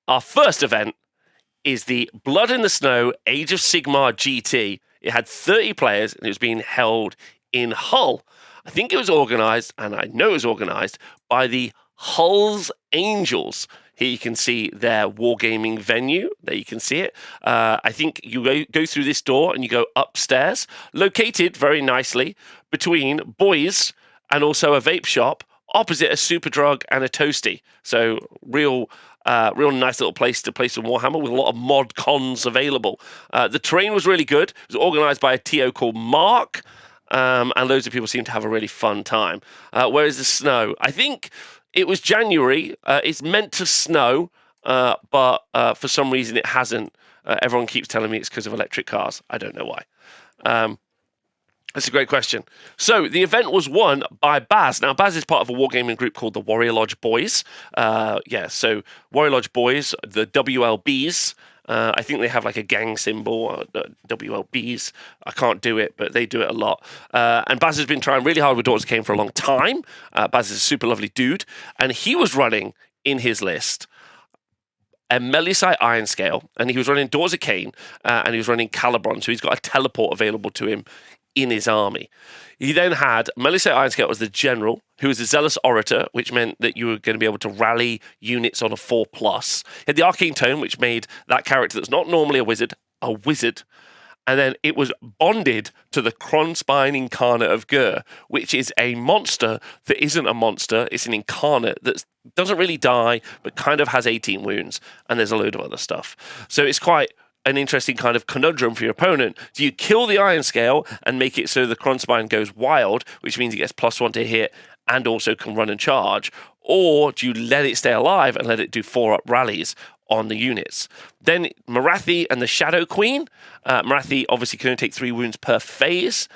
our first event is the Blood in the Snow Age of Sigmar GT. It had 30 players and it was being held in Hull. I think it was organised, and I know it was organised, by the Hull's Angels. Here you can see their wargaming venue. There you can see it. I think you go through this door and you go upstairs, located very nicely between boys and also a vape shop, opposite a Superdrug and a Toasty. So real nice little place to play some Warhammer with a lot of mod cons available. The terrain was really good. It was organised by a TO called Mark, and loads of people seem to have a really fun time. Where is the snow? I think it was January. It's meant to snow, but for some reason it hasn't. Everyone keeps telling me it's because of electric cars. I don't know why. That's a great question. So the event was won by Baz. Now, Baz is part of a wargaming group called the Warrior Lodge Boys. So Warrior Lodge Boys, the WLBs. I think they have like a gang symbol, WLBs. I can't do it, but they do it a lot. And Baz has been trying really hard with Daughters of Cain for a long time. Baz is a super lovely dude. And he was running in his list a Melusite Iron Scale, and he was running Daughters of Cain, and he was running Calibron, so he's got a teleport available to him in his army. He then had Melusite Iron Scale as the general, who was a Zealous Orator, which meant that you were going to be able to rally units on a 4+. He had the Arcane Tome, which made that character that's not normally a wizard. And then it was bonded to the Kronspine Incarnate of Gur, which is a monster that isn't a monster. It's an incarnate that doesn't really die, but kind of has 18 wounds. And there's a load of other stuff. So it's quite an interesting kind of conundrum for your opponent. Do you kill the Iron Scale and make it so the Kronspine goes wild, which means it gets +1 to hit and also can run and charge? Or do you let it stay alive and let it do 4-up rallies on the units? Then Morathi and the Shadow Queen. Morathi obviously can only take 3 wounds per phase.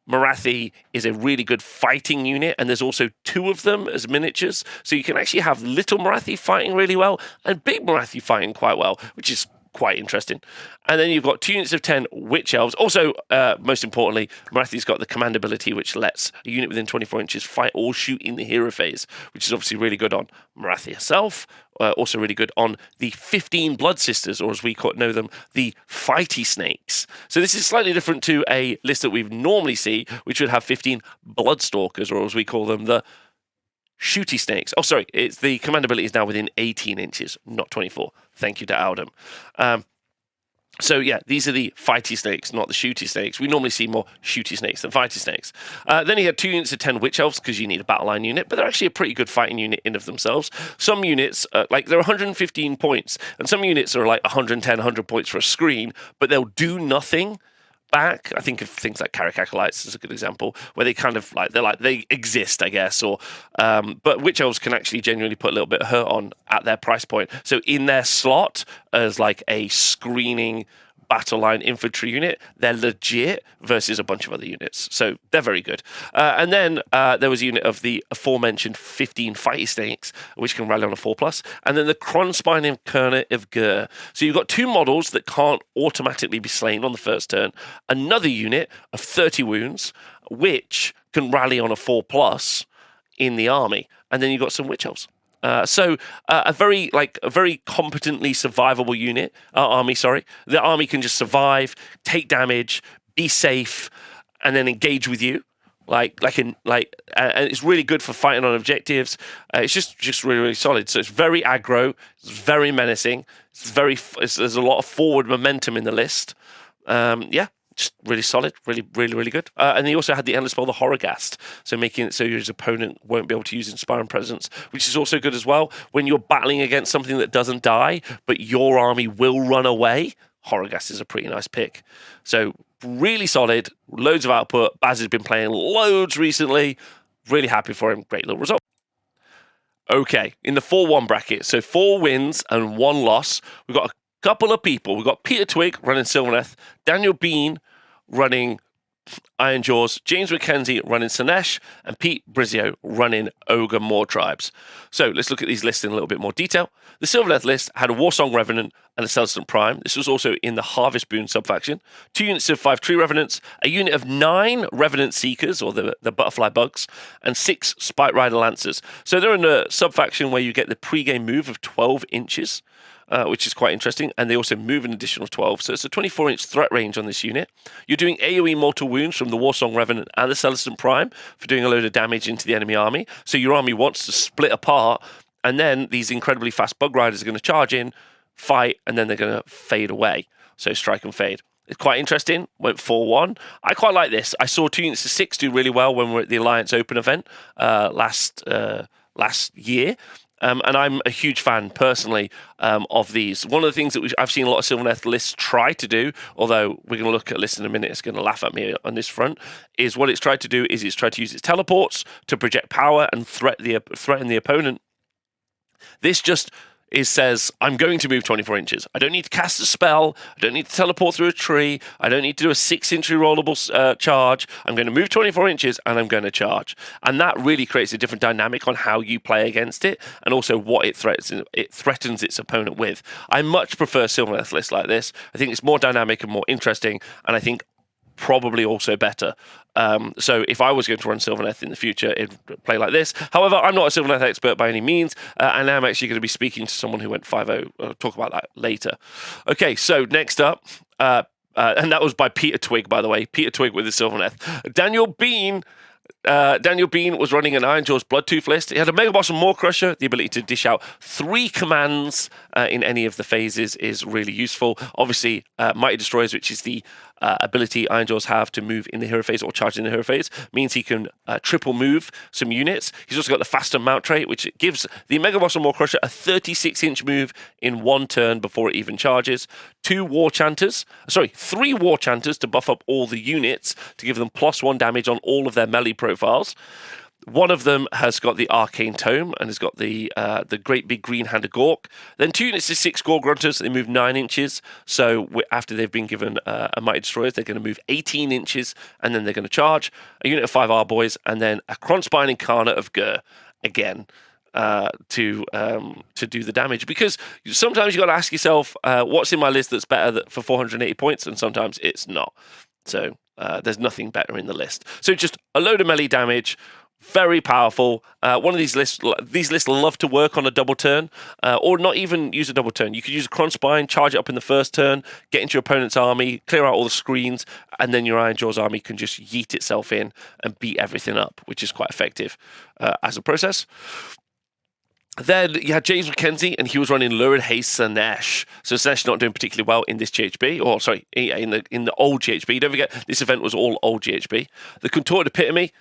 Morathi is a really good fighting unit, and there's also 2 of them as miniatures. So you can actually have little Morathi fighting really well and big Morathi fighting quite well, which is quite interesting. And then you've got 2 units of 10 Witch Elves. Also, most importantly, Morathi's got the command ability, which lets a unit within 24 inches fight or shoot in the hero phase, which is obviously really good on Morathi herself. Also really good on the 15 Blood Sisters, or as we know them, the Fighty Snakes. So this is slightly different to a list that we normally see, which would have 15 Bloodstalkers, or as we call them, the Shooty Snakes. Oh, sorry, it's the command ability is now within 18 inches, not 24. Thank you to Aldum. So yeah, these are the Fighty Snakes, not the Shooty Snakes. We normally see more Shooty Snakes than Fighty Snakes. Then he had 2 units of 10 Witch Elves, because you need a battle line unit, but they're actually a pretty good fighting unit in of themselves. Some units, like they're 115 points, and some units are like 110, 100 points for a screen, but they'll do nothing back. I think of things like Carrick Acolytes as a good example, where they kind of they exist, I guess, or but Witch Elves can actually genuinely put a little bit of hurt on at their price point. So in their slot as like a screening battle line infantry unit, they're legit versus a bunch of other units. So they're very good. And then there was a unit of the aforementioned 15 Fighty Snakes, which can rally on a 4+, and then the Kronspine Incarnate of Gur. So you've got 2 models that can't automatically be slain on the first turn, another unit of 30 wounds, which can rally on a 4+ in the army, and then you've got some Witch Elves. So a very competently survivable unit, army. Sorry, the army can just survive, take damage, be safe, and then engage with you. And it's really good for fighting on objectives. It's just really, really solid. So it's very aggro, it's very menacing. There's a lot of forward momentum in the list. Just really solid, really, really, really good. And he also had the endless spell, the Horrorghast, so making it so your opponent won't be able to use Inspiring Presence, which is also good as well. When you're battling against something that doesn't die, but your army will run away, Horrorghast is a pretty nice pick. So really solid, loads of output. Baz has been playing loads recently. Really happy for him. Great little result. Okay, in the 4-1 bracket, so 4 wins and 1 loss. We've got a couple of people. We've got Peter Twig running Sylvaneth, Daniel Bean running Iron Jaws, James McKenzie running Slaanesh, and Pete Brizio running Ogre Moor Tribes. So let's look at these lists in a little bit more detail. The Sylvaneth list had a Warsong Revenant and a Celestant Prime. This was also in the Harvest Boon subfaction. 2 units of 5 Tree Revenants, a unit of 9 Revenant Seekers, or the Butterfly Bugs, and 6 Spite Rider Lancers. So they're in a subfaction where you get the pre-game move of 12 inches. Which is quite interesting, and they also move an additional 12, so it's a 24-inch threat range on this unit. You're doing AoE mortal wounds from the Warsong Revenant and the Celestant Prime for doing a load of damage into the enemy army, so your army wants to split apart, and then these incredibly fast Bug Riders are going to charge in, fight, and then they're going to fade away, so strike and fade. It's quite interesting, went 4-1. I quite like this. I saw 2 units of 6 do really well when we were at the Alliance Open event last year. And I'm a huge fan, personally, of these. One of the things that I've seen a lot of Sylvaneth lists try to do, although we're going to look at lists in a minute, it's going to laugh at me on this front, is what it's tried to do is it's tried to use its teleports to project power and threaten the opponent. This just says, I'm going to move 24 inches. I don't need to cast a spell. I don't need to teleport through a tree. I don't need to do a 6-inch rollable charge. I'm going to move 24 inches and I'm going to charge. And that really creates a different dynamic on how you play against it and also what it threatens its opponent with. I much prefer Sylvaneth lists like this. I think it's more dynamic and more interesting, and I think probably also better. So if I was going to run Sylvaneth in the future, it'd play like this. However, I'm not a Sylvaneth expert by any means, and I'm actually going to be speaking to someone who went 5-0. I'll talk about that later. Okay, so next up, and that was by Peter Twig, by the way. Peter Twig with the Sylvaneth. Daniel Bean was running an Iron Jaws Bloodtooth list. He had a Mega Boss and Maw Crusher. The ability to dish out 3 commands in any of the phases is really useful. Obviously, Mighty Destroyers, which is the ability Iron Jaws have to move in the hero phase or charge in the hero phase, means he can triple move some units. He's also got the faster mount trait, which gives the Mega Boss and Maw Crusher a 36-inch move in 1 turn before it even charges. 3 War Chanters to buff up all the units to give them +1 damage on all of their melee profiles. One of them has got the Arcane Tome and has got the great big green-handed Gork. Then 2 units of 6 Gore Grunters. They move 9 inches. So after they've been given a Mighty Destroyers, they're going to move 18 inches, and then they're going to charge. A unit of 5 Arboys, and then a Kronspine Incarnate of Gur again to do the damage. Because sometimes you've got to ask yourself, what's in my list that's better for 480 points, and sometimes it's not. So there's nothing better in the list. So just a load of melee damage. Very powerful. One of these lists love to work on a double turn, or not even use a double turn. You could use a Kronspine, charge it up in the first turn, get into your opponent's army, clear out all the screens, and then your Iron Jaws army can just yeet itself in and beat everything up, which is quite effective as a process. Then you had James McKenzie, and he was running Lurid Haste Slaanesh. So Slaanesh not doing particularly well in this GHB, or sorry, in the old GHB. Don't forget, this event was all old GHB. The Contorted Epitome,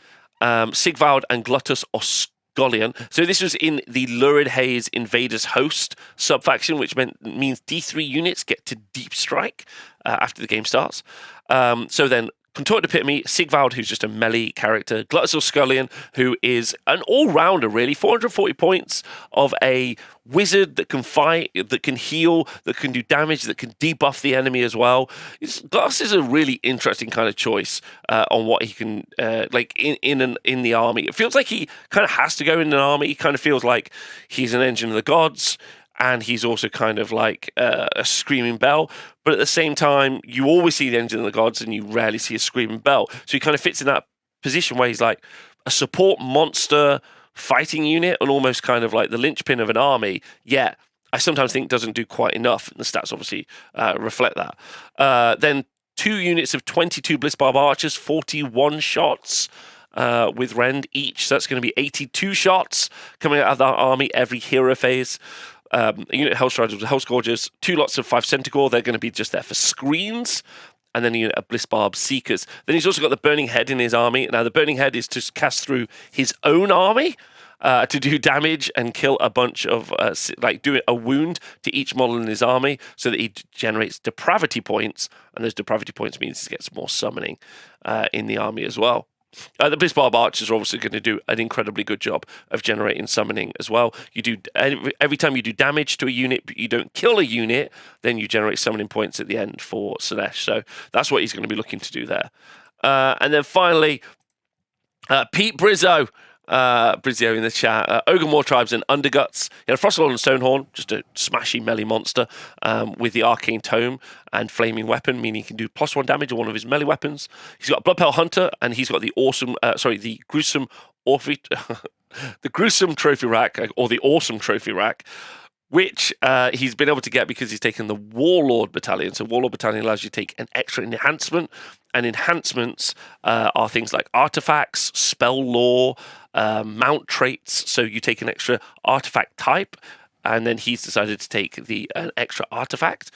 Sigvald and Gluttus Oscolion. So this was in the Lurid Haze Invaders Host subfaction, which means D3 units get to deep strike after the game starts. So then Contorted Epitome, Sigvald, who's just a melee character, Gluttus Oscolion, who is an all-rounder, really. 440 points of a wizard that can fight, that can heal, that can do damage, that can debuff the enemy as well. Gluttus is a really interesting kind of choice on what he can, in the army. It feels like he kind of has to go in an army. He kind of feels like he's an engine of the gods, and he's also kind of like a screaming bell. But at the same time, you always see the engine of the gods and you rarely see a screaming bell. So he kind of fits in that position where he's like a support monster fighting unit and almost kind of like the linchpin of an army. Yet, I sometimes think doesn't do quite enough. And the stats obviously reflect that. Then 2 units of 22 Blissbarb Archers, 41 shots. With Rend each. So that's going to be 82 shots coming out of that army every hero phase. A unit of Hellstriders with Hellscourgers, 2 lots of 5 Centaur. They're going to be just there for screens. And then a unit of Blissbarb Seekers. Then he's also got the Burning Head in his army. Now, the Burning Head is to cast through his own army to do damage and kill a bunch of, do a wound to each model in his army so that he generates depravity points. And those depravity points means he gets more summoning in the army as well. The Blissbarb Archers are obviously going to do an incredibly good job of generating summoning as well. You do every time you do damage to a unit, but you don't kill a unit, then you generate summoning points at the end for Slaanesh. So that's what he's going to be looking to do there. And then finally, Pete Brizzo. Brizio in the chat. Ogre War Tribes and Underguts. He had a Frostlord and Stonehorn, just a smashy melee monster with the Arcane Tome and Flaming Weapon, meaning he can do +1 damage on one of his melee weapons. He's got a Bloodpale Hunter, and he's got the the Gruesome the Gruesome Trophy Rack, or the Awesome Trophy Rack, which he's been able to get because he's taken the Warlord Battalion. So Warlord Battalion allows you to take an extra enhancement, and enhancements are things like artifacts, spell lore, mount traits. So you take an extra artifact type, and then he's decided to take an extra artifact.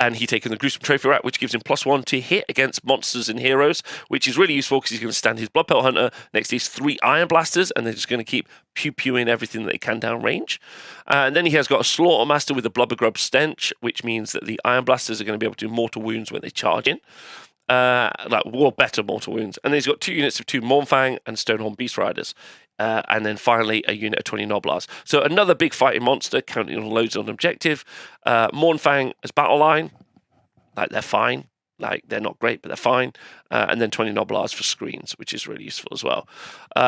And he's taken the Gruesome Trophy Rack, which gives him +1 to hit against monsters and heroes, which is really useful because he's going to stand his Bloodpale Hunter next to his 3 Iron Blasters, and they're just going to keep pew-pewing everything that they can down range. And then he has got a Slaughtermaster with a Blubbergrub Stench, which means that the Iron Blasters are going to be able to do mortal wounds when they charge in. Better mortal wounds. And then he's got 2 units of 2 Mournfang and Stonehorn Beast Riders. And then finally a unit of 20 Noblars. So another big fighting monster, counting on loads on objective. Mournfang as battle line, they're fine. They're not great, but they're fine. And then 20 Noblars for screens, which is really useful as well.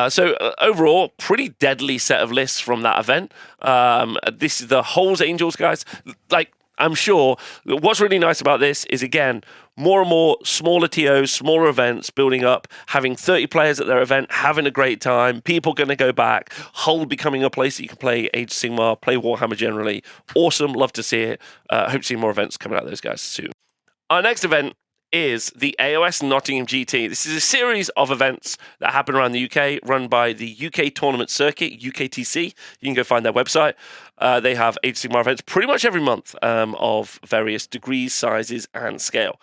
So overall, pretty deadly set of lists from that event. This is the Holes Angels, guys. I'm sure what's really nice about this is, again, more and more smaller TOs, smaller events building up, having 30 players at their event, having a great time, people going to go back, Hull becoming a place that you can play Age of Sigmar, play Warhammer generally. Awesome, love to see it. Hope to see more events coming out of those guys soon. Our next event is the AOS Nottingham GT. This is a series of events that happen around the UK, run by the UK Tournament Circuit, UKTC. You can go find their website. They have Age of Sigmar events pretty much every month of various degrees, sizes, and scale.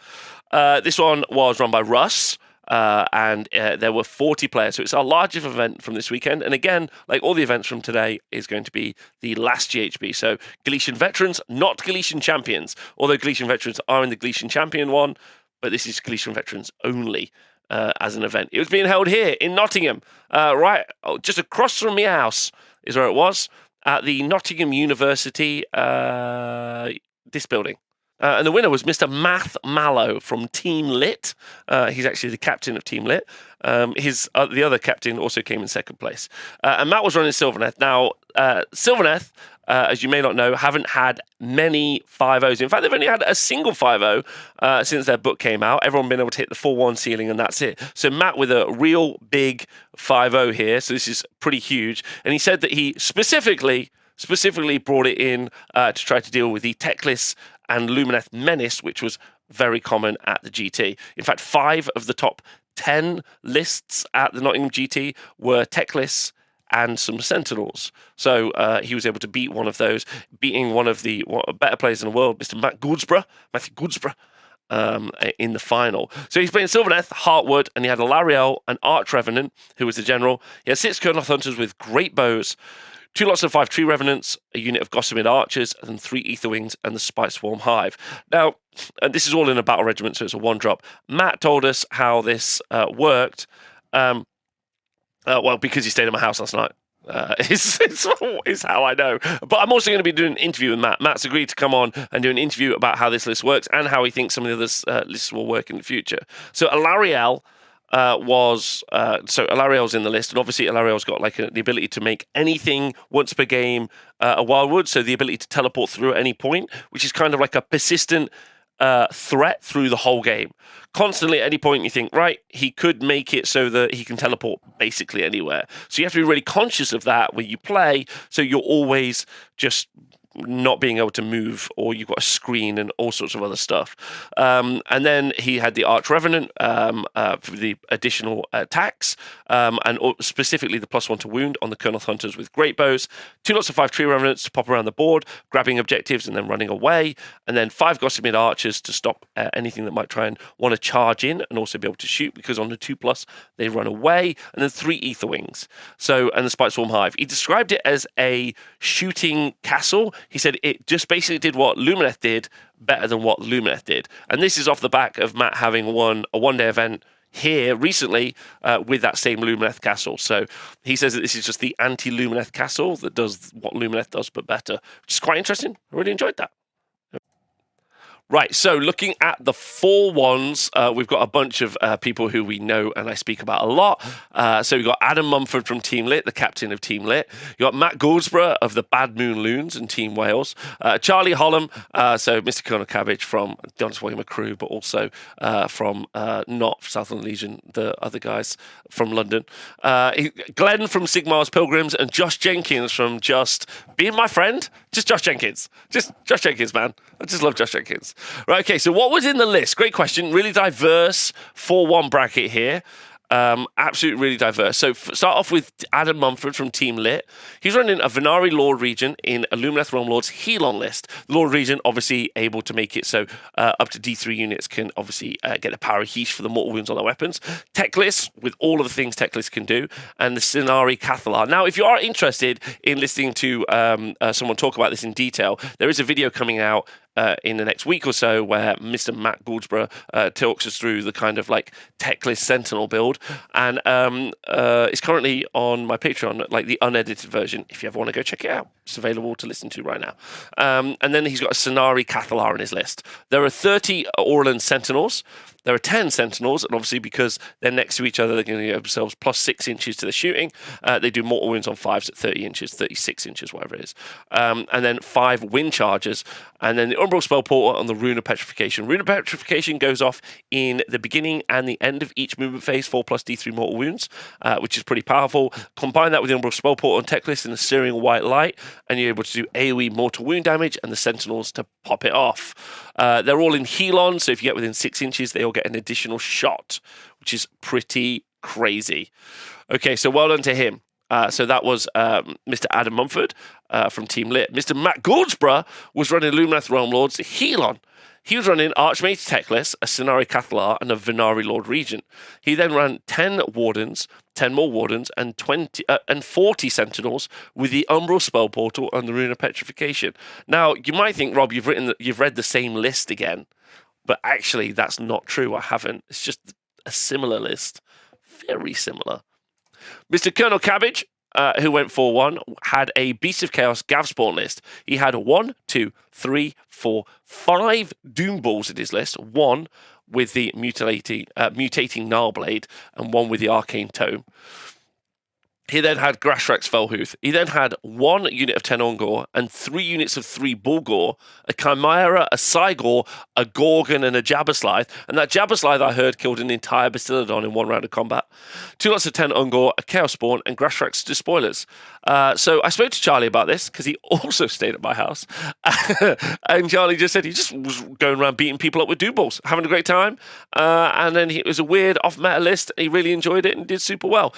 This one was run by Russ, and there were 40 players. So it's our largest event from this weekend. And again, like all the events from today, is going to be the last GHB. So Galician veterans, not Galician champions. Although Galician veterans are in the Galician champion one, but this is Galician veterans only as an event. It was being held here in Nottingham, just across from my house is where it was, at the Nottingham University, this building. And the winner was Mr. Math Mallow from Team Lit. He's actually the captain of Team Lit. The other captain also came in second place. And Matt was running Sylvaneth. Now, Sylvaneth, as you may not know, haven't had many 5-0s. In fact, they've only had a single 5-0 since their book came out. Everyone been able to hit the 4-1 ceiling, and that's it. So Matt with a real big 5-0 here. So this is pretty huge. And he said that he specifically brought it in to try to deal with the Techless and Lumineth Menace, which was very common at the GT. In fact, 5 of the top 10 lists at the Nottingham GT were Techless and some Sentinels. So he was able to beat one of those, beating one of the better players in the world, Mr. Matthew Goodsborough, in the final. So he's playing Sylvaneth, Heartwood, and he had a Lariel, an Arch Revenant, who was the general. He had 6 Kurnoth Hunters with great bows, 2 lots of 5 Tree Revenants, a unit of Gossamer Archers, and 3 Aetherwings and the Spite Swarm Hive. Now, and this is all in a battle regiment, so it's a 1-drop. Matt told us how this worked. Because he stayed at my house last night. Is how I know. But I'm also going to be doing an interview with Matt. Matt's agreed to come on and do an interview about how this list works and how he thinks some of the other lists will work in the future. So Alariel Alariel's in the list, and obviously Alariel's got the ability to make anything once per game a Wildwood, so the ability to teleport through at any point, which is kind of like a persistent threat through the whole game. Constantly at any point you think, right, he could make it so that he can teleport basically anywhere. So you have to be really conscious of that when you play, so you're always just not being able to move, or you've got a screen and all sorts of other stuff. And then he had the Arch Revenant for the additional attacks, and specifically the +1 to wound on the Kurnoth Hunters with great bows, 2 lots of 5 Tree Revenants to pop around the board, grabbing objectives and then running away, and then 5 Gossamer Archers to stop anything that might try and want to charge in and also be able to shoot, because on the 2+ they run away, and then 3 Aetherwings. So, and the Spite Swarm Hive. He described it as a shooting castle. He said it just basically did what Lumineth did, better than what Lumineth did. And this is off the back of Matt having won a one-day event here recently with that same Lumineth castle. So he says that this is just the anti-Lumineth castle that does what Lumineth does, but better, which is quite interesting. I really enjoyed that. Right, so looking at the 4-1s, we've got a bunch of people who we know and I speak about a lot. So we've got Adam Mumford from Team Lit, the captain of Team Lit. You've got Matt Goldsborough of the Bad Moon Loons and Team Wales. Charlie Hollum, so Mr. Colonel Cabbage from the Honest Wargamer crew, but also from not Southland Legion, the other guys from London. Glenn from Sigmar's Pilgrims, and Josh Jenkins from just being my friend. Just Josh Jenkins. Just Josh Jenkins, man. I just love Josh Jenkins. Right, okay, so what was in the list? Great question. Really diverse 4-1 bracket here. Absolutely really diverse. So start off with Adam Mumford from Team Lit. He's running a Venari Lord Region in a Lumineth Realm Lords Helon list. The Lord Region obviously able to make it so up to D3 units can obviously get the power of Heesh for the mortal wounds on their weapons. Tech list with all of the things tech list can do, and the Sinari Cathalar. Now, if you are interested in listening to someone talk about this in detail, there is a video coming out in the next week or so where Mr. Matt Goldsborough talks us through the kind of like techless Sentinel build, and it's currently on my Patreon, like the unedited version, if you ever want to go check it out. It's available to listen to right now. And then he's got a Sinari Cathalar in his list. There are 30 Orlan Sentinels. There are 10 Sentinels, and obviously because they're next to each other, they're going to give themselves plus 6 inches to the shooting. They do mortal wounds on 5s at 30 inches, 36 inches, whatever it is. And then 5 wind charges. And then the Umbral Spell Portal on the Rune of Petrification. Rune of Petrification goes off in the beginning and the end of each movement phase, 4 plus D3 mortal wounds, which is pretty powerful. Combine that with the Umbral Spell Portal and tech list and the Searing White Light, and you're able to do AoE mortal wound damage and the Sentinels to pop it off. They're all in Helon, so if you get within 6 inches, they all get an additional shot, which is pretty crazy. Okay, so well done to him. So that was Mr. Adam Mumford from Team Lit. Mr. Matt Goldsborough was running Lumineth Realm Lords Helon. He was running Archmage Techless, a Sinari Cathalar, and a Venari Lord Regent. He then ran 10 Wardens, 10 more Wardens, and 40 Sentinels with the Umbral Spell Portal and the Rune of Petrification. Now, you might think, Rob, you've read the same list again, but actually that's not true. I haven't. It's just a similar list. Very similar. Mr. Colonel Cabbage, who went 4-1, had a Beast of Chaos Gavspawn list. He had 1, 2, 3, 4, 5 Doom Balls in his list. 1 with the mutating Gnarlblade and 1 with the Arcane Tome. He then had Grashrax Felhooth. He then had 1 unit of 10 Ungor and 3 units of 3 Bulgor, a Chimera, a Cygor, a Gorgon, and a Jabberslithe. And that Jabberslithe, I heard, killed an entire Bastillodon in 1 round of combat. 2 lots of 10 Ungor, a Chaos Spawn, and Grashrax Despoilers. So I spoke to Charlie about this because he also stayed at my house. And Charlie just said he just was going around beating people up with Doom Balls, having a great time. And then it was a weird off-meta list. He really enjoyed it and did super well.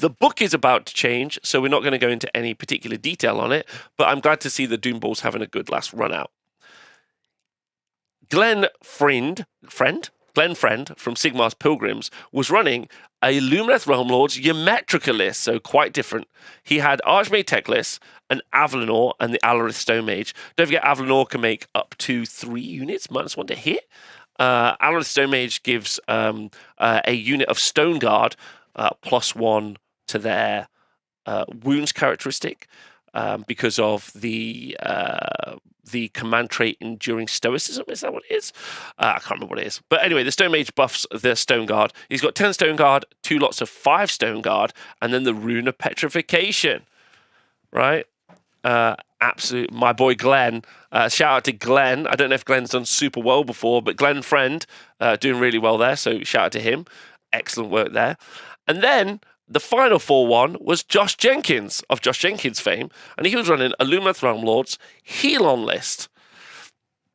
The book is about to change, so we're not going to go into any particular detail on it, but I'm glad to see the Doom Balls having a good last run out. Glenn Friend from Sigmar's Pilgrims was running a Lumineth Realm Lords Geometrica list, so quite different. He had Archmage Tech list, an Avalanor, and the Alarith Stone Mage. Don't forget, Avalanor can make up to 3 units, -1 to hit. Alarith Stone Mage gives a unit of Stone Guard +1 to their wounds characteristic because of the command trait Enduring Stoicism. Is that what it is? I can't remember what it is. But anyway, the Stone Mage buffs the Stone Guard. He's got 10 Stone Guard, 2 lots of 5 Stone Guard, and then the Rune of Petrification. Right? Absolute, my boy Glenn. Shout out to Glenn. I don't know if Glenn's done super well before, but Glenn Friend doing really well there. So shout out to him. Excellent work there. And then the final 4-1 was Josh Jenkins of Josh Jenkins fame, and he was running a Lumineth Realm Lords Helon list.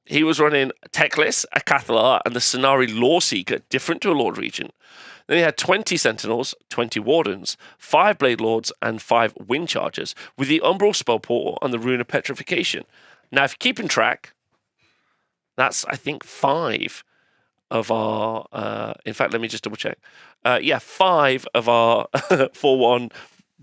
He was running Techless, a Cathalar, and the Sinari Lawseeker, different to a Lord Regent. Then he had 20 Sentinels, 20 Wardens, 5 Blade Lords, and 5 Wind Chargers, with the Umbral Spell Portal and the Rune of Petrification. Now, if you're keeping track, that's, I think, 5 of our... in fact, let me just double check. 5 of our 4-1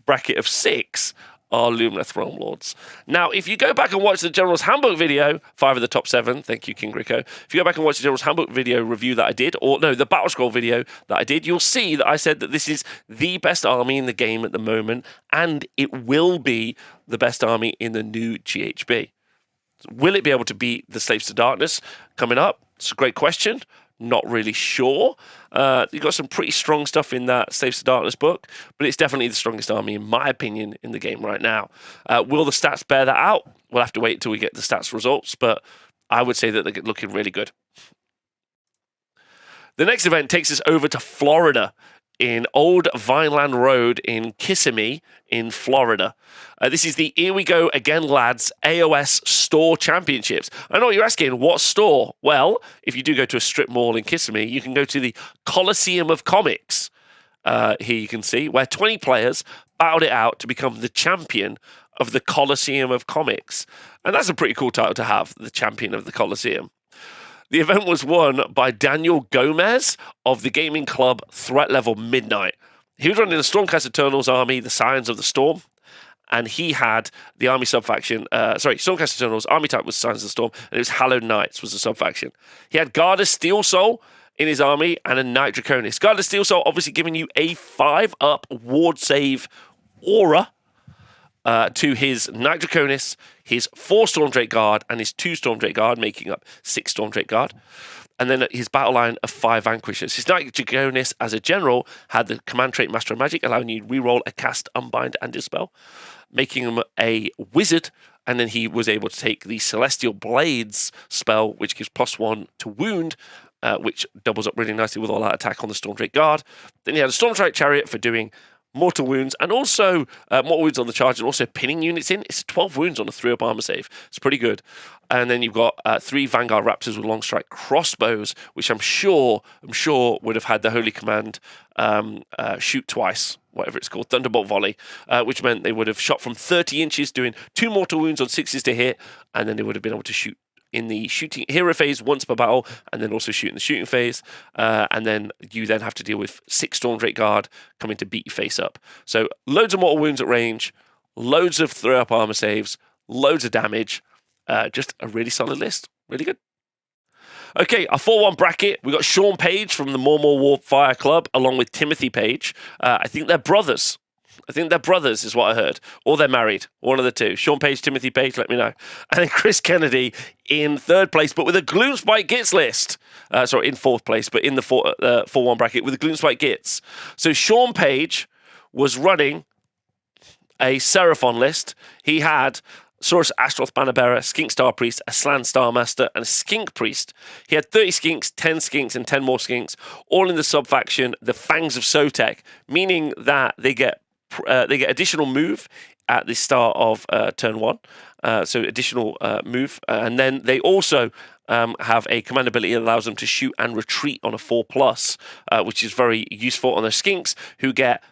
bracket of 6 are Lumineth Realm Lords. Now, if you go back and watch the General's Handbook video, 5 of the top 7, thank you, King Rico. If you go back and watch the General's Handbook video review that I did, or no, the Battle Scroll video that I did, you'll see that I said that this is the best army in the game at the moment, and it will be the best army in the new GHB. Will it be able to beat the Slaves to Darkness coming up? It's a great question. Not really sure. You've got some pretty strong stuff in that Slaves to Darkness book, but it's definitely the strongest army, in my opinion, in the game right now. Will the stats bear that out? We'll have to wait until we get the stats results, but I would say that they're looking really good. The next event takes us over to Florida, in Old Vineland Road in Kissimmee in Florida. This is the Here We Go Again Lads AOS Store Championships. I know what you're asking, what store? Well, if you do go to a strip mall in Kissimmee, you can go to the Coliseum of Comics. Here you can see, where 20 players battled it out to become the champion of the Coliseum of Comics. And that's a pretty cool title to have, the champion of the Coliseum. The event was won by Daniel Gomez of the gaming club Threat Level Midnight. He was running the Stormcast Eternals army, the Scions of the Storm, and he had the army subfaction, Stormcast Eternals, army type was Scions of the Storm, and it was Hallowed Knights was the subfaction. He had Guard of Steel Soul in his army and a Knight Draconis. Guard of Steel Soul obviously giving you a 5-up ward save aura to his Knight Draconis, his 4 Stormdrake Guard, and his 2 Stormdrake Guard, making up 6 Stormdrake Guard. And then his battle line of 5 Vanquishers. His Knight Draconis, as a general, had the command trait Master of Magic, allowing you to reroll a cast, unbind, and dispel, making him a wizard. And then he was able to take the Celestial Blades spell, which gives +1 to wound, which doubles up really nicely with all that attack on the Stormdrake Guard. Then he had a Stormdrake Chariot for doing mortal wounds, and also mortal wounds on the charge, and also pinning units in. It's 12 wounds on a 3-up armor save. It's pretty good. And then you've got 3 Vanguard Raptors with long strike crossbows, which I'm sure would have had the Holy Command shoot twice, whatever it's called, Thunderbolt Volley, which meant they would have shot from 30 inches, doing 2 mortal wounds on 6s to hit, and then they would have been able to shoot in the shooting hero phase once per battle, and then also shoot in the shooting phase, and then you then have to deal with 6 Stormdrake Guard coming to beat you face up. So loads of mortal wounds at range, loads of 3-up armor saves, loads of damage, just a really solid list, really good. Okay, our 4-1 bracket, we got Sean Page from the More Warfire Club, along with Timothy Page. I think they're brothers. Is what I heard. Or they're married. One of the two. Sean Page, Timothy Page, let me know. And then Chris Kennedy in 3rd place, but with a Gloomspite Gits list. In 4th place, but in the 4-1 bracket with a Gloomspite Gits. So Sean Page was running a Seraphon list. He had Saurus Ashroth Bannerbearer, Skink Star Priest, a Slan Star Master, and a Skink Priest. He had 30 Skinks, 10 Skinks, and 10 more Skinks, all in the subfaction, the Fangs of Sotek, meaning that they get additional move at the start of turn 1, so additional move, and then they also have a command ability that allows them to shoot and retreat on a 4+, which is very useful on their Skinks, who get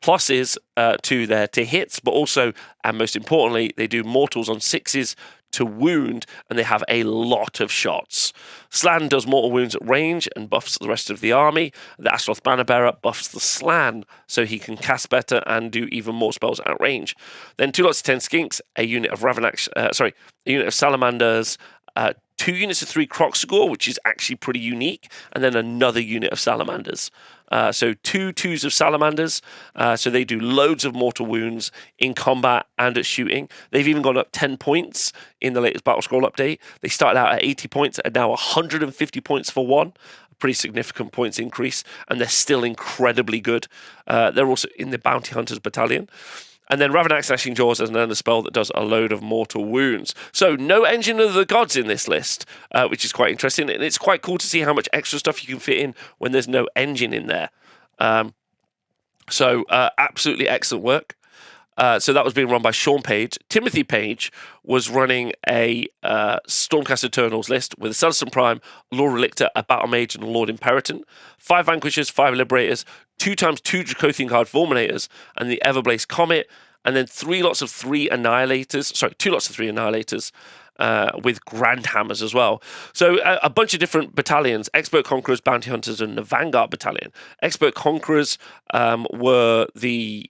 pluses to hits, but also, and most importantly, they do mortals on 6s to wound, and they have a lot of shots. Slan does mortal wounds at range and buffs the rest of the army. The Ashroth Bannerbearer buffs the Slan, so he can cast better and do even more spells at range. Then 2 lots of 10 Skinks, a unit of a unit of Salamanders, 2 units of 3 Kroxigor, which is actually pretty unique, and then another unit of Salamanders. So 2 twos of Salamanders, so they do loads of mortal wounds in combat and at shooting. They've even gone up 10 points in the latest Battle Scroll update. They started out at 80 points and now 150 points for 1. A pretty significant points increase, and they're still incredibly good. They're also in the Bounty Hunters Battalion. And then Ravanax Gnashing Jaws as another spell that does a load of mortal wounds. So no Engine of the Gods in this list, which is quite interesting. And it's quite cool to see how much extra stuff you can fit in when there's no engine in there. Absolutely excellent work. So that was being run by Sean Page. Timothy Page was running a Stormcast Eternals list with a Celestin Prime, Lord Relictor, a Battle Mage, and a Lord Imperator. 5 Vanquishers, 5 Liberators, 2 times 2 Dracothian Guard Fulminators, and the Everblaze Comet, and then 3 lots of 3 Annihilators. 2 lots of 3 Annihilators. With Grand Hammers as well. So a bunch of different battalions, Expert Conquerors, Bounty Hunters, and the Vanguard Battalion. Expert Conquerors were the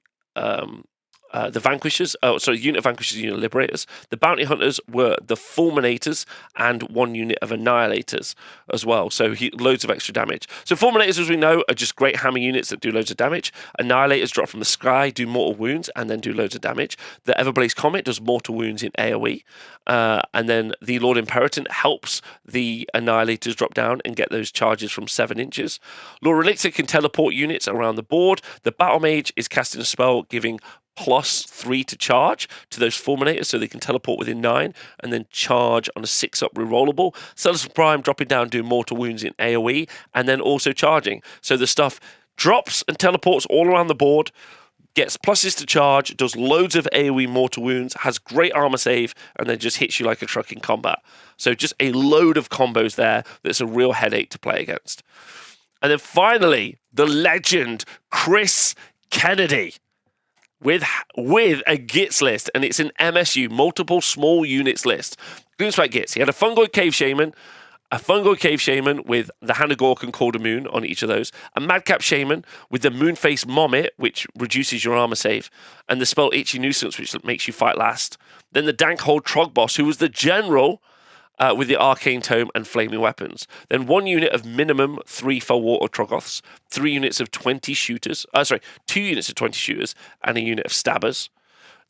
the Vanquishers, unit of Vanquishers, unit of Liberators. The Bounty Hunters were the Fulminators and 1 unit of Annihilators as well. So loads of extra damage. So Fulminators, as we know, are just great hammer units that do loads of damage. Annihilators drop from the sky, do mortal wounds, and then do loads of damage. The Everblaze Comet does mortal wounds in AoE. And then the Lord Imperator helps the Annihilators drop down and get those charges from 7 inches. Lord Relictor can teleport units around the board. The Battle Mage is casting a spell giving +3 to charge to those Fulminators, so they can teleport within 9 and then charge on a 6-up rerollable. Celestial Prime dropping down, doing mortal wounds in AoE, and then also charging. So the stuff drops and teleports all around the board, gets pluses to charge, does loads of AoE mortal wounds, has great armor save, and then just hits you like a truck in combat. So just a load of combos there that's a real headache to play against. And then finally, the legend, Chris Kennedy, with a Gits list, and it's an MSU, multiple small units list. Gloomspite Gits. He had a Fungoid Cave Shaman with the Hand of Gork and Call to Moon on each of those, a Madcap Shaman with the Moonface Mommet, which reduces your armor save, and the spell Itchy Nuisance, which makes you fight last. Then the Dankhold Trogboss, who was the general with the Arcane Tome and Flaming Weapons. Then 1 unit of minimum 3 Fellwater Troggoths, 3 units of 20 shooters, 2 units of 20 shooters, and a unit of stabbers.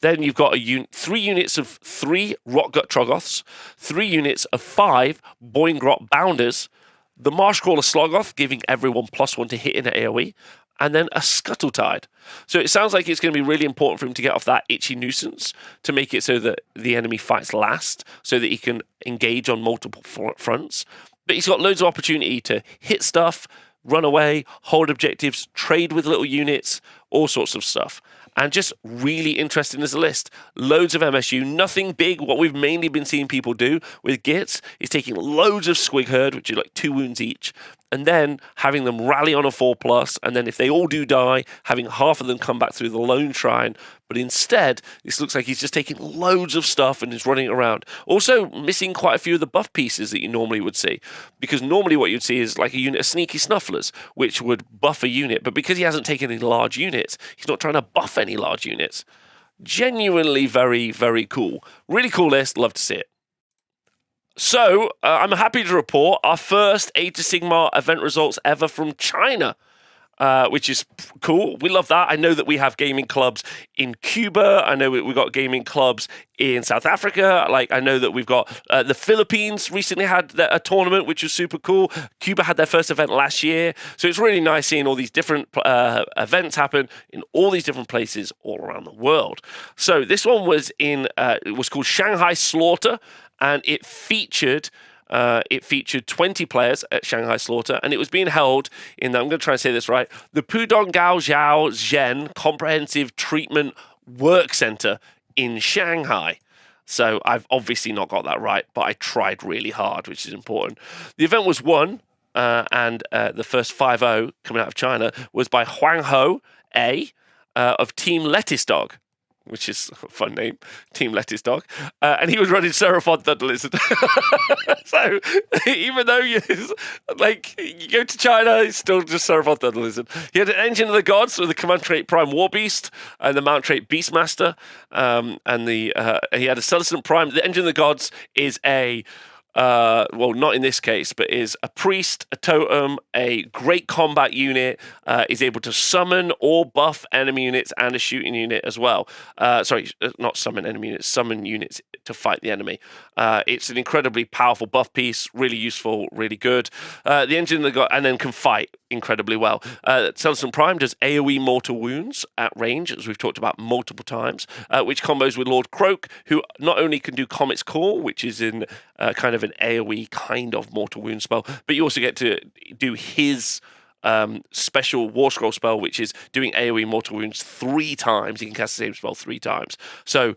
Then you've got 3 units of 3 Rotgut Troggoths, 3 units of 5 Boingrot Bounders, the Marshcrawler Sloggoth, giving everyone +1 to hit in at AoE, and then a Scuttletide. So it sounds like it's going to be really important for him to get off that Itchy Nuisance to make it so that the enemy fights last, so that he can engage on multiple fronts. But he's got loads of opportunity to hit stuff, run away, hold objectives, trade with little units, all sorts of stuff. And just really interesting as a list. Loads of MSU, nothing big. What we've mainly been seeing people do with Gits is taking loads of Squig Herd, which is like 2 wounds each, and then having them rally on a 4+, and then if they all do die, having half of them come back through the Lone Shrine. But instead, this looks like he's just taking loads of stuff and is running around. Also missing quite a few of the buff pieces that you normally would see, because normally what you'd see is like a unit of Sneaky Snufflers, which would buff a unit, but because he hasn't taken any large units, he's not trying to buff any large units. Genuinely very, very cool. Really cool list, love to see it. So, I'm happy to report our first Age of Sigmar event results ever from China, which is cool. We love that. I know that we have gaming clubs in Cuba. I know we've got gaming clubs in South Africa. Like, I know that we've got the Philippines recently had a tournament, which was super cool. Cuba had their first event last year. So it's really nice seeing all these different events happen in all these different places all around the world. So this one was it was called Shanghai Slaughter, and it featured 20 players at Shanghai Slaughter, and it was being held in, I'm going to try and say this right, the Pudong Gao Zhao Zhen Comprehensive Treatment Work Center in Shanghai. So I've obviously not got that right, but I tried really hard, which is important. The event was won, and the first 5-0 coming out of China was by Huang Ho A of Team Lettuce Dog, which is a fun name, Team Lettuce Dog. And he was running Seraphon Thunder Lizard. So even though you go to China, it's still just Seraphon Thunder Lizard. He had an Engine of the Gods with the Command Trait Prime War Beast and the Mount Trait Beastmaster. And he had a Celestant Prime. The Engine of the Gods is well, not in this case, but is a priest, a totem, a great combat unit, is able to summon or buff enemy units and a shooting unit as well. Sorry, not summon enemy units, summon units to fight the enemy. It's an incredibly powerful buff piece, really useful, really good. The engine that got, and then can fight incredibly well. Celestant Prime does AoE mortal wounds at range, as we've talked about multiple times, which combos with Lord Croak, who not only can do Comet's Call, which is in kind of an AoE kind of mortal wound spell, but you also get to do his special War Scroll spell, which is doing AoE mortal wounds 3 times. You can cast the same spell 3 times. So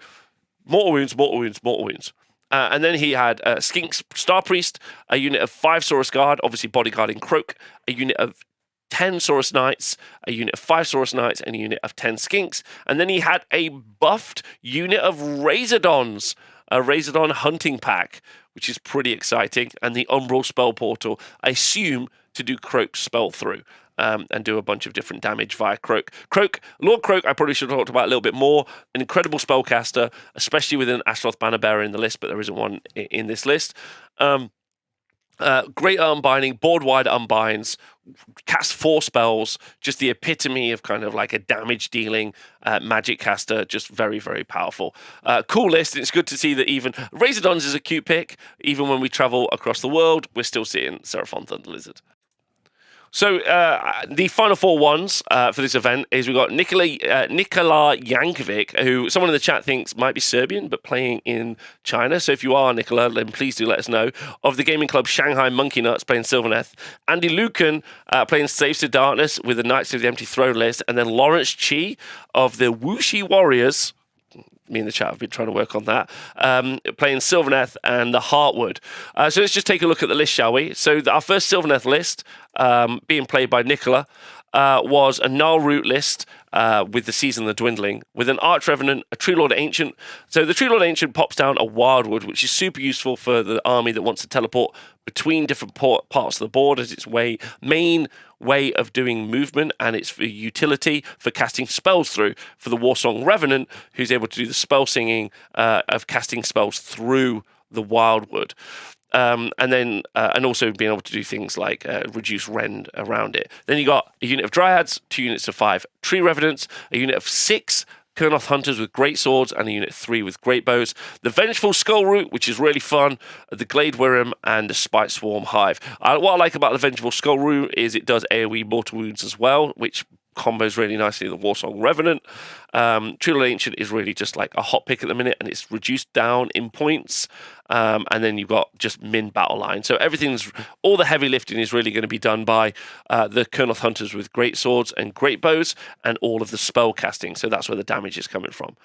mortal wounds, mortal wounds, mortal wounds. And then he had Skink's Star Priest, a unit of 5 Saurus Guard, obviously bodyguarding Croak, a unit of 10 Saurus Knights, a unit of 5 Saurus Knights, and a unit of 10 Skinks. And then he had a buffed unit of Razordons, a Razordon hunting pack, which is pretty exciting, and the Umbral Spell Portal, I assume, to do Croak spell through. And do a bunch of different damage via Croak. Lord Croak, I probably should have talked about a little bit more. An incredible spellcaster, especially with an Ashloth Bannerbearer in the list, but there isn't one in this list. Great unbinding, board-wide unbinds, cast 4 spells, just the epitome of kind of like a damage-dealing magic caster, just very, very powerful. Cool list, and it's good to see that even Razordons is a cute pick. Even when we travel across the world, we're still seeing Seraphon Thunder Lizard. So the final 4 ones for this event is we've got Nikola Yankovic, who someone in the chat thinks might be Serbian, but playing in China. So if you are Nikola, then please do let us know. Of the gaming club Shanghai Monkey Nuts playing Sylvaneth. Andy Lucan playing Slaves to Darkness with the Knights of the Empty Throne list. And then Lawrence Chi of the Wuxi Warriors. Me and the chat have been trying to work on that. Playing Sylvaneth and the Heartwood. So let's just take a look at the list, shall we? So our first Sylvaneth list, being played by Nicola, was a Gnarl Root list with the Season of the Dwindling, with an Arch Revenant, a True Lord Ancient. So the True Lord Ancient pops down a Wildwood, which is super useful for the army that wants to teleport between different parts of the board as its main way of doing movement, and it's for utility for casting spells through for the Warsong Revenant, who's able to do the spell singing of casting spells through the Wildwood. And also being able to do things like reduce rend around it. Then you got a unit of Dryads, 2 units of 5 Tree Revenants, a unit of 6 Kurnoth Hunters with Great Swords, and a unit of 3 with Great Bows. The Vengeful Skull Root, which is really fun, the Glade Wyrm, and the Spite Swarm Hive. What I like about the Vengeful Skull Root is it does AoE mortal wounds as well, which combos really nicely with the Warsong Revenant. True Lord Ancient is really just like a hot pick at the minute, and it's reduced down in points. And then you've got just min battle line. So all the heavy lifting is really going to be done by the Kurnoth Hunters with Great Swords and Great Bows, and all of the spell casting. So that's where the damage is coming from.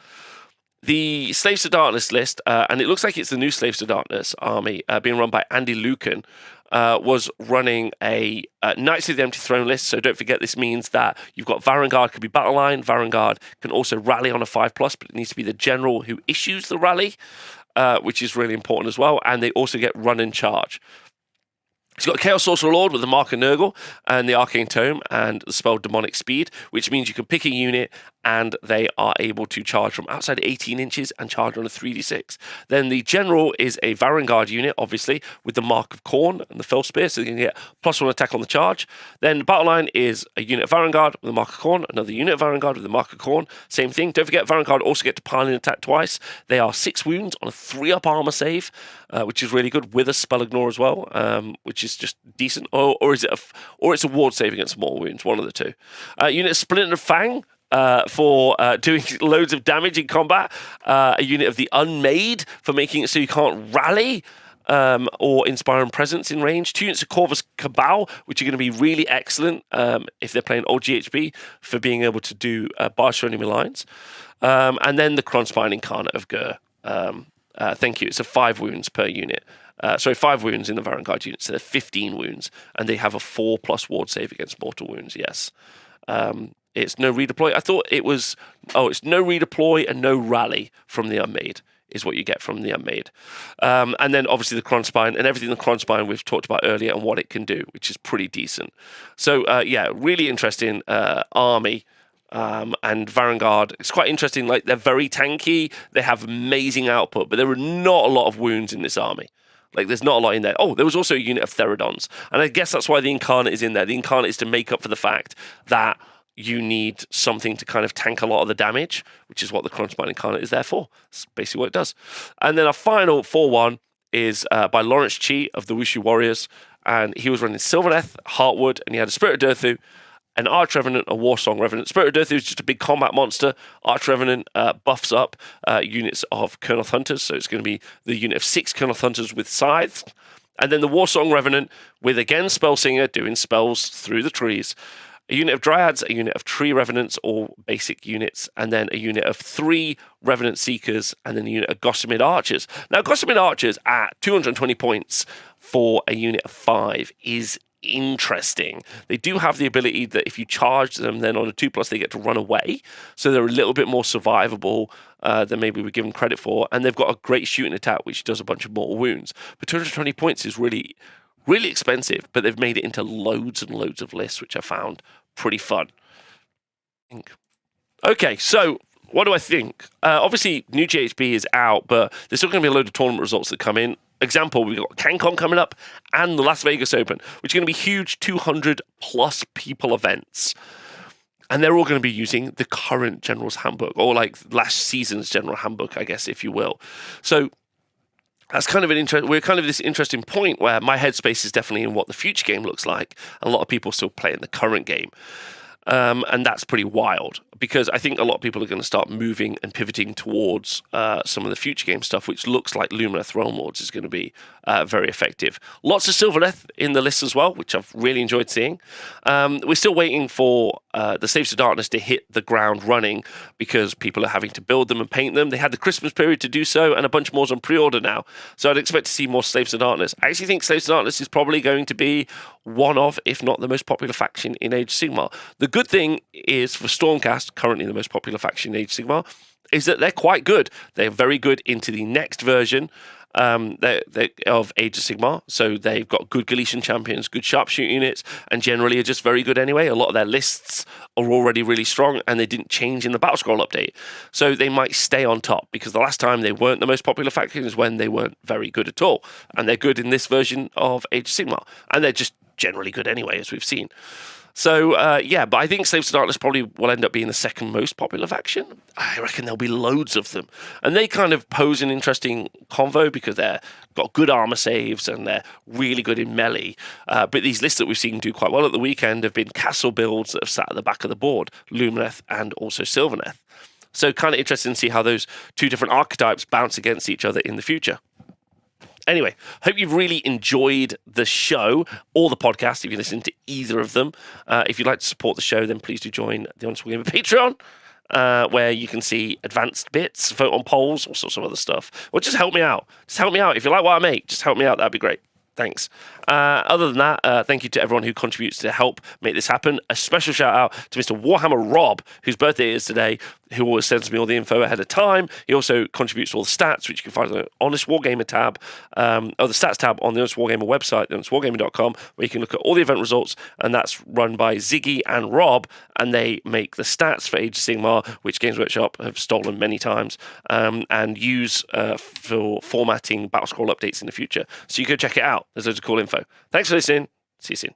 The Slaves to Darkness list, and it looks like it's the new Slaves to Darkness army, being run by Andy Lucan, was running a Knights of the Empty Throne list. So don't forget, this means that you've got Varangard could be battle line. Varangard can also rally on a 5+, but it needs to be the general who issues the rally, which is really important as well. And they also get run and charge. He's got a Chaos Sorcerer Lord with the Mark of Nurgle and the Arcane Tome and the spell Demonic Speed, which means you can pick a unit and they are able to charge from outside 18 inches and charge on a 3d6. Then the General is a Varangard unit, obviously, with the Mark of Khorne and the Fell Spear, so you can get +1 attack on the charge. Then Battle Line is a unit of Varangard with the Mark of Khorne, another unit of Varangard with the Mark of Khorne, same thing. Don't forget, Varangard also get to pile in attack twice. They are 6 wounds on a 3-up armor save, which is really good, with a Spell Ignore as well, which is just decent. Or it's a ward save against small wounds, one of the two. Unit of Splinter Fang, for doing loads of damage in combat. A unit of the Unmade for making it so you can't rally or Inspiring Presence in range. 2 units of Corvus Cabal, which are going to be really excellent if they're playing old GHB, for being able to do bars for enemy lines. And then the Kronspine Incarnate of Gur. Thank you. It's a 5 wounds per unit. 5 wounds in the Varangard unit, so they're 15 wounds, and they have a 4+ ward save against mortal wounds, yes. It's no redeploy. I thought it was, it's no redeploy and no rally from the Unmade is what you get from the Unmade. And then obviously the Kronspine and everything the Kronspine we've talked about earlier and what it can do, which is pretty decent. So really interesting army. And Varangard, it's quite interesting, like they're very tanky, they have amazing output, but there are not a lot of wounds in this army. Like, there's not a lot in there. Oh, there was also a unit of Therodons, and I guess that's why the Incarnate is in there. The Incarnate is to make up for the fact that you need something to kind of tank a lot of the damage, which is what the Kronspine Incarnate is there for. That's basically what it does. And then our final 4-1 is by Lawrence Chi of the Wuxi Warriors, and he was running Sylvaneth, Heartwood, and he had a Spirit of Durthu, an Arch Revenant, a Warsong Revenant. Spirit of Durthu is just a big combat monster. Arch Revenant buffs up units of Kurnoth Hunters, so it's going to be the unit of 6 Kurnoth Hunters with Scythes. And then the Warsong Revenant with, again, Spellsinger, doing spells through the trees. A unit of Dryads, a unit of Tree Revenants, all basic units, and then a unit of 3 Revenant Seekers, and then a unit of Gossamer Archers. Now, Gossamer Archers at 220 points for a unit of 5 is interesting. They do have the ability that if you charge them, then on a 2+ they get to run away, so they're a little bit more survivable than maybe we give them credit for. And they've got a great shooting attack, which does a bunch of mortal wounds. But 220 points is really, really expensive, but they've made it into loads and loads of lists, which I found pretty fun. Okay, so what do I think? Obviously, new GHB is out, but there's still going to be a load of tournament results that come in. Example, we've got CanCon coming up and the Las Vegas Open, which are going to be huge 200+ people events. And they're all going to be using the current General's Handbook, or like last season's General Handbook, I guess, if you will. So that's kind of we're kind of this interesting point where my headspace is definitely in what the future game looks like. A lot of people still play in the current game. And that's pretty wild, because I think a lot of people are going to start moving and pivoting towards some of the future game stuff, which looks like Lumineth Realm Lords is going to be very effective. Lots of Sylvaneth in the list as well, which I've really enjoyed seeing. We're still waiting for the Slaves of Darkness to hit the ground running, because people are having to build them and paint them. They had the Christmas period to do so, and a bunch more's on pre-order now. So I'd expect to see more Slaves of Darkness. I actually think Slaves of Darkness is probably going to be one of, if not the most popular faction in Age of Sigmar. The good thing is for Stormcast, currently the most popular faction in Age of Sigmar, is that they're quite good. They're very good into the next version of Age of Sigmar. So they've got good Galician champions, good sharpshooter units, and generally are just very good anyway. A lot of their lists are already really strong, and they didn't change in the Battle Scroll update. So they might stay on top, because the last time they weren't the most popular faction is when they weren't very good at all. And they're good in this version of Age of Sigmar. And they're just generally good anyway, as we've seen. So, yeah, but I think Slaves of Darkness probably will end up being the second most popular faction. I reckon there'll be loads of them. And they kind of pose an interesting convo, because they've got good armor saves and they're really good in melee. But these lists that we've seen do quite well at the weekend have been castle builds that have sat at the back of the board, Lumineth and also Sylvaneth. So kind of interesting to see how those two different archetypes bounce against each other in the future. Anyway, hope you've really enjoyed the show or the podcast if you listen to either of them. If you'd like to support the show, then please do join the Honest Wargamer Patreon, where you can see advanced bits, vote on polls, all sorts of other stuff. Or just help me out. Just help me out. If you like what I make, just help me out. That'd be great. Thanks. Other than that, thank you to everyone who contributes to help make this happen. A special shout out to Mr. Warhammer Rob, whose birthday is today, who always sends me all the info ahead of time. He also contributes to all the stats, which you can find on the Honest Wargamer tab, or the stats tab on the Honest Wargamer website, honestwargamer.com, where you can look at all the event results, and that's run by Ziggy and Rob, and they make the stats for Age of Sigmar, which Games Workshop have stolen many times, and use for formatting Battle Scroll updates in the future. So you go check it out. There's loads of cool info. Thanks for listening. See you soon.